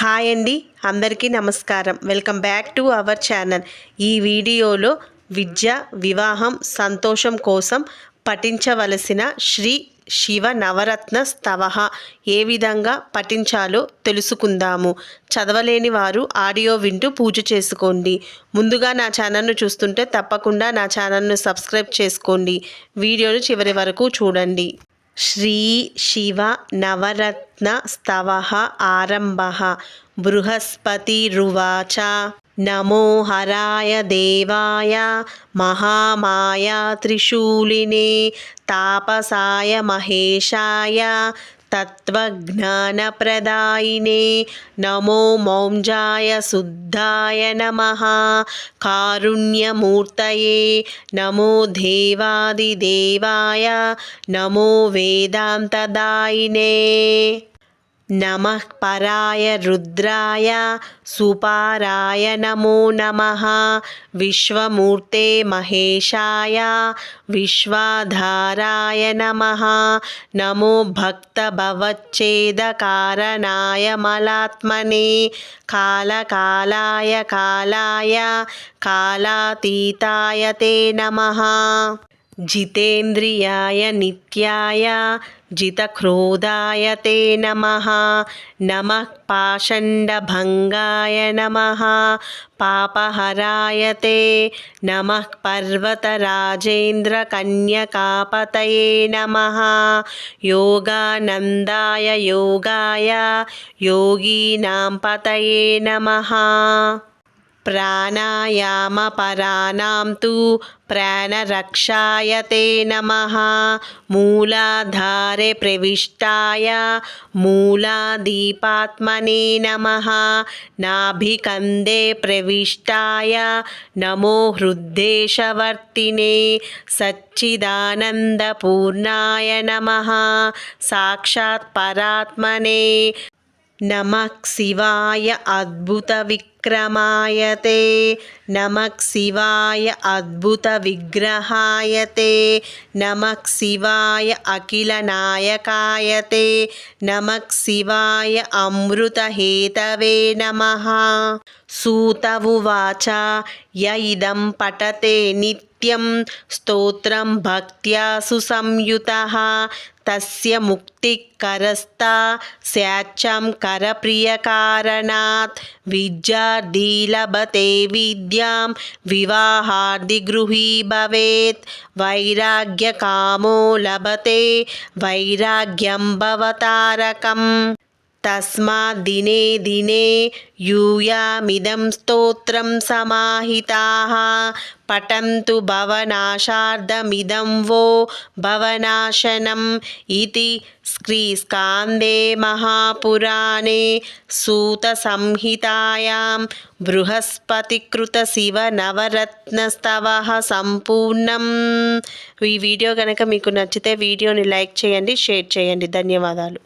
Hi అండి, అందరికీ నమస్కారం. Welcome back to our channel. ఈ వీడియోలో విద్య, వివాహం, సంతోషం కోసం పఠించవలసిన శ్రీ శివ నవరత్న స్తవః ఏ విధంగా పఠించాలో తెలుసుకుందాము. చదవలేని వారు ఆడియో వింటూ పూజ చేసుకోండి. ముందుగా నా ఛానల్ను చూస్తుంటే తప్పకుండా నా ఛానల్ను సబ్స్క్రైబ్ చేసుకోండి. వీడియోను చివరి వరకు చూడండి. శ్రీ శివ నవరత్న స్తవః ఆరంభః. బృహస్పతిరువాచ నమో హరాయ దేవాయ మహామాయా త్రిశూలినే తాపసాయ మహేశాయ తత్వజ్ఞానప్రదాయినే నమో మౌంజాయ శుద్ధాయ నమః కారుణ్యమూర్తయే నమో దేవాదిదేవాయ నమో వేదాంతదాయినే నమః పరాయ రుద్రాయ సుపారాయ నమో నమః విశ్వమూర్తే మహేశాయ విశ్వాధారాయ నమః నమో భక్తభవచ్ఛేదకారణాయ మలాత్మనే కాలకాలాయ కాలాయ కాలాతీతాయ తే నమః జితేంద్రియాయ నిత్యాయ జితక్రోధాయ తే నమః నమః పాషండభంగాయ నమః పాపహరాయ తే నమః పర్వతరాజేంద్రకన్యకాపతయే నమః యోగానందాయ యోగాయ యోగీనాం పతయే నమః ప్రాణాయామపరాణాం తు ప్రాణరక్షాయ తే నమః మూలాధారే ప్రవిష్టాయ మూలాదీపాత్మనే నమః నాభికందే ప్రవిష్టాయ నమో హృద్దేశవర్తినే సచ్చిదానందపూర్ణాయ నమః సాక్షాత్ పరాత్మనే నమః శివాయ అద్భుత విక్రమాయ తే నమః శివాయ అద్భుత విగ్రహాయ తే నమః శివాయ అఖిల నాయకాయ తే నమః శివాయ అమృత హేతవే నమః సూత ఉవాచ య ఇదం పఠతే నిత్యం స్తోత్రం భక్త్యా సుసంయుతః తస్య ముక్తికరస్తా స్యాచ్ఛం కరప్రియకారణాత్ విద్యార్థి లభతే విద్యాం వివాహార్థి గృహీ భవేత్ వైరాగ్యకామో లభతే వైరాగ్యం భవతారకం తస్మాత్ దినే దినే యూయామిదం స్తోత్రం సమాహితాః పఠन्तు భవనాశార్థమిదం వో భవనాశనం ఇతి స్కాందే మహాపురాణే సూత సంహితాయాం బృహస్పతికృత శివ నవరత్న స్తవః సంపూర్ణం. ఈ వీడియో కనుక మీకు నచ్చితే వీడియోని లైక్ చేయండి, షేర్ చేయండి. ధన్యవాదాలు.